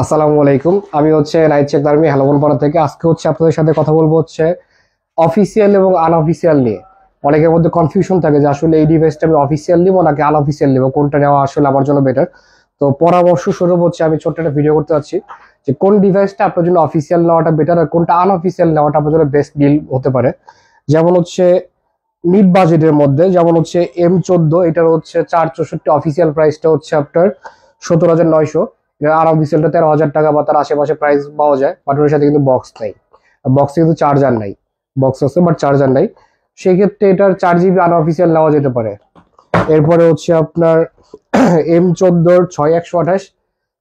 আসসালামু আলাইকুম। আমি হচ্ছে নাইট চেক আর্মি হেলাবনপাড়া থেকে। আজকে হচ্ছে আপনাদের সাথে কথা বলবো হচ্ছে অফিসিয়াল এবং আনঅফিসিয়াল নিয়ে। অনেকের মধ্যে কনফিউশন থাকে যে আসলে এই ডিভাইসটা আমি অফিসিয়াল নিবো নাকি আনঅফিসিয়াল নিবো, কোনটা নেওয়া আসলে আমার জন্য বেটার। তো পরামর্শ স্বরূপ হচ্ছে আমি ছোট্ট একটা ভিডিও করতে যাচ্ছি যে কোন ডিভাইসটা আপনার জন্য অফিসিয়াল নেওয়াটা বেটার আর কোনটা আনঅফিসিয়াল নেওয়াটা আপনার জন্য বেস্ট ডিল হতে পারে। যেমন হচ্ছে মিড বাজেটের মধ্যে যেমন হচ্ছে M14, এটার হচ্ছে 464 অফিসিয়াল প্রাইসটা হচ্ছে আপনার 17,900। আনঅফিসিয়ালটা 13,000 টাকা বা তার আশেপাশে প্রাইস পাওয়া যায়, বাট ওর সাথে কিন্তু বক্স নেই। বক্সে কিন্তু চার্জার নাই, বক্স আছে বাট চার্জার নাই। সেক্ষেত্রে এটার 4 GB আনঅফিসিয়াল নেওয়া যেতে পারে। এরপরে হচ্ছে আপনার M14 6128,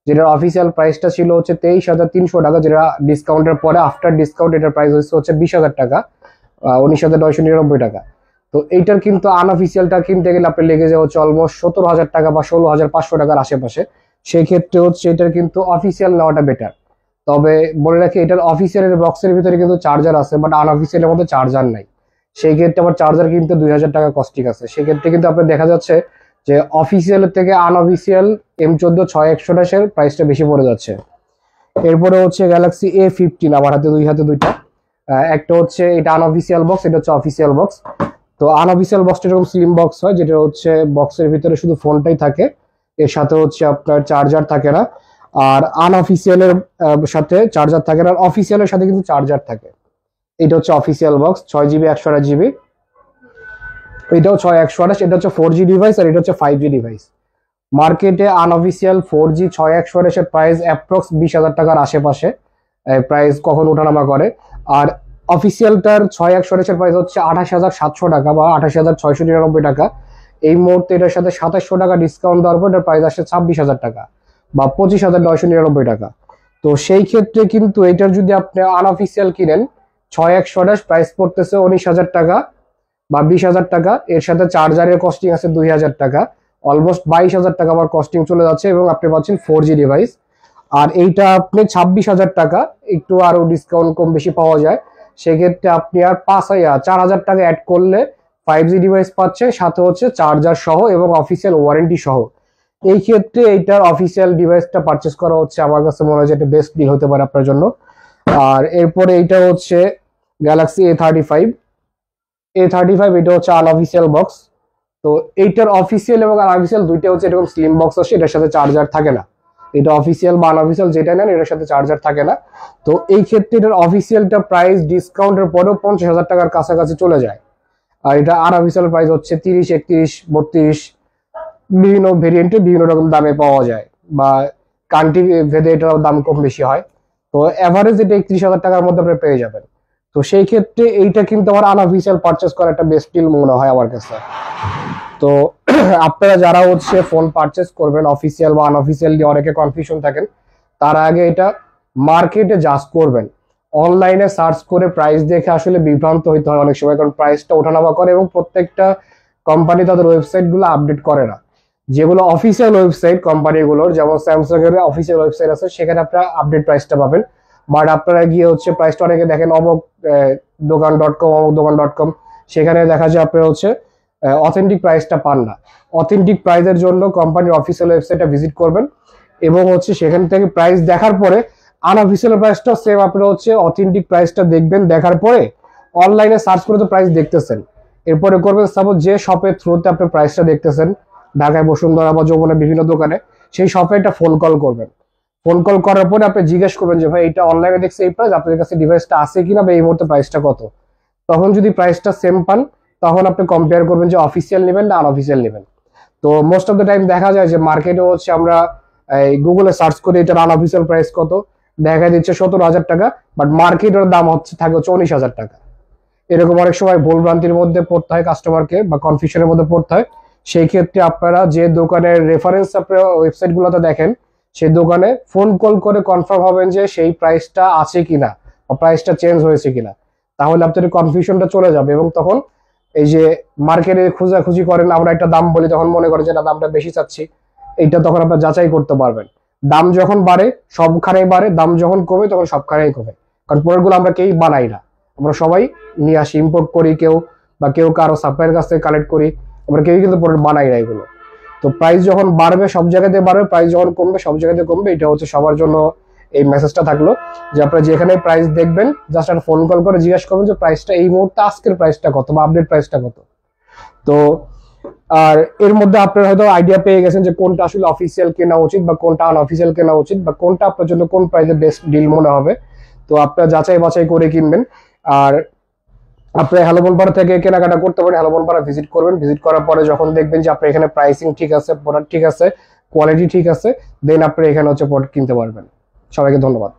যেটার অফিসিয়াল প্রাইসটা ছিল হচ্ছে 23,300 টাকা, যেটা ডিসকাউন্টের পরে আফটার ডিসকাউন্ট এটার প্রাইস হচ্ছে 20,000 টাকা, 19,999 টাকা। তো এইটার কিন্তু আনঅফিসিয়ালটা কিনতে গেলে আপনি লেগে যাওয়া হচ্ছে অলমোস্ট 17,000 টাকা বা 16,500 টাকার আশেপাশে। সেই ক্ষেত্রে হচ্ছে এটার কিন্তু অফিসিয়াল নেওয়াটা বেটার। তবে বলে রাখি, এটার অফিসিয়ালের বক্সের ভিতরে কিন্তু চার্জার আছে, বাট আনঅফিসিয়ালের মধ্যে চার্জার নাই। সেই ক্ষেত্রে আবার চার্জার কিনতে 2,000 টাকা কস্টিং আছে। সেক্ষেত্রে কিন্তু আপনার দেখা যাচ্ছে যে অফিসিয়ালের থেকে আনঅফিসিয়াল M14 6128 প্রাইসটা বেশি পড়ে যাচ্ছে। এরপরে হচ্ছে গ্যালাক্সি A15, আমার হাতে দুইটা। একটা হচ্ছে এটা আনঅফিসিয়াল বক্স, এটা হচ্ছে অফিসিয়াল বক্স। তো আনঅফিসিয়াল বক্সটা এরকম স্লিম বক্স হয়, যেটা হচ্ছে বক্সের ভিতরে শুধু ফোনটাই থাকে, এর সাথে হচ্ছে আপনার চার্জার থাকে না। আর আনঅফিসিয়ালের সাথে চার্জার থাকে না, আর অফিসিয়ালের সাথে কিন্তু চার্জার থাকে। এটা হচ্ছে অফিসিয়াল বক্স, 6 GB 128 GB। এটাও 6 128, এটা হচ্ছে 4G ডিভাইস আর এটা হচ্ছে 5G ডিভাইস। মার্কেটে আনঅফিসিয়াল 4G 6 128 এর প্রাইস অ্যাপ্রক্স 20,000 টাকার আশেপাশে প্রাইস কখন ওঠানামা করে। আর অফিসিয়ালটার 6 128 এর প্রাইস হচ্ছে 28,700 টাকা বা 28,699 টাকা। এই মুহূর্তে এটার সাথে 2,700 টাকা ডিসকাউন্ট দেওয়ার পর এটার প্রাইস আসছে 26,000 টাকা বা 25,999 টাকা। তো সেই ক্ষেত্রে কিন্তু এটার যদি আপনি আনঅফিসিয়াল কিনেন, 6 128 প্রাইস পড়তেছে 19,000 টাকা বা 20,000 টাকা। এর সাথে চার্জারের কস্টিং আছে 2,000 টাকা, অলমোস্ট 22,000 টাকা আমার কস্টিং চলে যাচ্ছে এবং আপনি পাচ্ছেন 4G ডিভাইস। আর এইটা আপনি 26,000 টাকা, একটু আরো ডিসকাউন্ট কম বেশি পাওয়া যায়। সেক্ষেত্রে আপনি আর 4,000 টাকা অ্যাড করলে 5G ডিভাইস পাচ্ছে, সাথে হচ্ছে চার্জার সহ এবং অফিসিয়াল ওয়ারেন্টি সহ। এই ক্ষেত্রে এইটার অফিসিয়াল ডিভাইসটা পারচেস করা হচ্ছে আমার কাছে মনে হয় যে একটা বেস্ট ডিল হতে পারে আপনার জন্য। আর এরপরে এইটা হচ্ছে গ্যালাক্সি A35, এটা হচ্ছে আনঅফিসিয়াল বক্স। তো এইটার অফিসিয়াল এবং আনঅফিসিয়াল দুইটা হচ্ছে এরকম স্লিম বক্স আসে, এটার সাথে চার্জার থাকে না। এটা অফিসিয়াল বা আনঅফিসিয়াল যেটা নেন এটার সাথে চার্জার থাকে না। তো এই ক্ষেত্রে এটার অফিসিয়ালটা প্রাইস ডিসকাউন্টের পরেও 50,000 টাকার কাছাকাছি চলে যায়। আর এটা আনঅফিসিয়াল প্রাইস হচ্ছে 30 31 32, বিভিন্ন ভেরিয়েন্টে বিভিন্ন রকম দামে পাওয়া যায় বা কান্ট্রি ভেদে এটার দাম কম বেশি হয়। তো এভারেজ এটা 31,000 টাকার মধ্যে আপনি পেয়ে যাবেন। তো সেই ক্ষেত্রে এইটা কিন্তু আমার আনঅফিসিয়াল পারচেস করা একটা বেস্ট ডিল মনে হয় আমার কাছে। তো আপনারা যারা হচ্ছে ফোন পারচেস করবেন অফিসিয়াল বা আনঅফিসিয়াল দিয়ে অনেকে কনফিউশন থাকেন, তার আগে এটা মার্কেটে জাজ করবেন। অনলাইনে সার্চ করে প্রাইস দেখে আসলে বিভ্রান্ত হইতে হয় অনেক সময়, কারণ প্রাইসটা ওঠানামা করে এবং প্রত্যেকটা কোম্পানি তাদের ওয়েবসাইট গুলো আপডেট করে না। যেগুলো অফিসিয়াল ওয়েবসাইট কোম্পানিগুলোর, যেমন স্যামসাং এর অফিসিয়াল ওয়েবসাইট আছে, সেখানে আপনারা আপডেট প্রাইসটা পাবেন। বাট আপনারা গিয়ে হচ্ছে প্রাইসটা অনেকে দেখেন অমুক দোকান.com অমুক দোকান.com, সেখানে দেখা যায় আপনারা হচ্ছে অথেন্টিক প্রাইসটা পান না। অথেন্টিক প্রাইসের জন্য কোম্পানির অফিসিয়াল ওয়েবসাইটটা ভিজিট করবেন এবং হচ্ছে সেখান থেকে প্রাইস দেখার পরে আনঅফিসিয়াল প্রাইসটা সেম আপনারা হচ্ছে অথেন্টিক প্রাইসটা দেখবেন। দেখার পরে অনলাইনে সার্চ করে তো প্রাইস দেখতেছেন, এরপরে করবেন সাপোজ যে শপের থ্রুতে আপনি প্রাইসটা দেখতেছেন, ঢাকায় বসুন্ধরা বা যমুনা বিভিন্ন দোকানে, সেই শপে একটা ফোন কল করবেন। ফোন কল করার পরে আপনি জিজ্ঞেস করবেন যে ভাই এটা অনলাইনে দেখছি এই প্রাইস, আপনাদের কাছে ডিভাইসটা আছে কিনা বা এই মুহূর্তে প্রাইসটা কত। তখন যদি প্রাইসটা সেম পান, তখন আপনি কম্পেয়ার করবেন যে অফিসিয়াল নেবেন না আনঅফিসিয়াল নেবেন। তো মোস্ট অফ দ্য টাইম দেখা যায় যে মার্কেটে হচ্ছে আমরা গুগলে সার্চ করে এটার আনঅফিসিয়াল প্রাইস কত, দেখা দিচ্ছে 17,000 টাকা, বাট মার্কেটের দাম থাকে হচ্ছে 19,000 টাকা। এরকম অনেক সময় ভুলভ্রান্তির মধ্যে পড়তে হয় কাস্টমারকে বা কনফিউশনের মধ্যে পড়তে হয়। সেই ক্ষেত্রে আপনারা যে দোকানের রেফারেন্স আপনারা ওয়েবসাইট গুলোতে দেখেন, সেই দোকানে ফোন কল করে কনফার্ম হবেন যে সেই প্রাইসটা আছে কিনা বা প্রাইসটা চেঞ্জ হয়েছে কিনা। তাহলে আপনাদের কনফিউশনটা চলে যাবে এবং তখন এই যে মার্কেটে খোঁজাখুঁজি করেন, আমরা একটা দাম বলি, তখন মনে করেন যে না দামটা বেশি চাচ্ছি, এইটা তখন আপনারা যাচাই করতে পারবেন। দাম যখন বাড়ে সবখানেই বাড়ে, দাম যখন কমে তখন সবখানেই কমে। কারণ প্রোডাক্টগুলো আমরা কেউই বানাই না, আমরা সবাই নিয়ে আসি, ইম্পোর্ট করি কেউ বা কেউ কারো সাপ্লাইয়ের কাছ থেকে কালেক্ট করি, আমরা কেউই কিন্তু প্রোডাক্ট বানাই না এগুলো। তো প্রাইস যখন বাড়বে সব জায়গাতে বাড়বে, প্রাইস যখন কমবে সব জায়গাতে কমবে। এটা হচ্ছে সবার জন্য এই মেসেজটা থাকলো যে আপনারা যেখানে প্রাইস দেখবেন জাস্ট একটা ফোন কল করে জিজ্ঞাসা করবেন যে প্রাইসটা এই মুহূর্তে আজকের প্রাইসটা কত বা আপডেট প্রাইসটা কত। তো আর এর মধ্যে আপনারা হয়তো আইডিয়া পেয়ে গেছেন যে কোনটা আসলে অফিসিয়াল কেনা উচিত বা কোনটা আনঅফিসিয়াল কেনা উচিত বা কোনটা আপনার জন্য কোন প্রাইসে বেস্ট ডিল মনে হবে। তো আপনারা যাচাই বাছাই করে কিনবেন। আর আপনি হ্যালো বনপাড়া থেকে কেনাকাটা করতে পারেন, হ্যালো বনপাড়া ভিজিট করবেন। ভিজিট করার পরে যখন দেখবেন যে আপনার এখানে প্রাইসিং ঠিক আছে, প্রোডাক্ট ঠিক আছে, কোয়ালিটি ঠিক আছে, দেন আপনি এখানে হচ্ছে প্রোডাক্ট কিনতে পারবেন। সবাইকে ধন্যবাদ।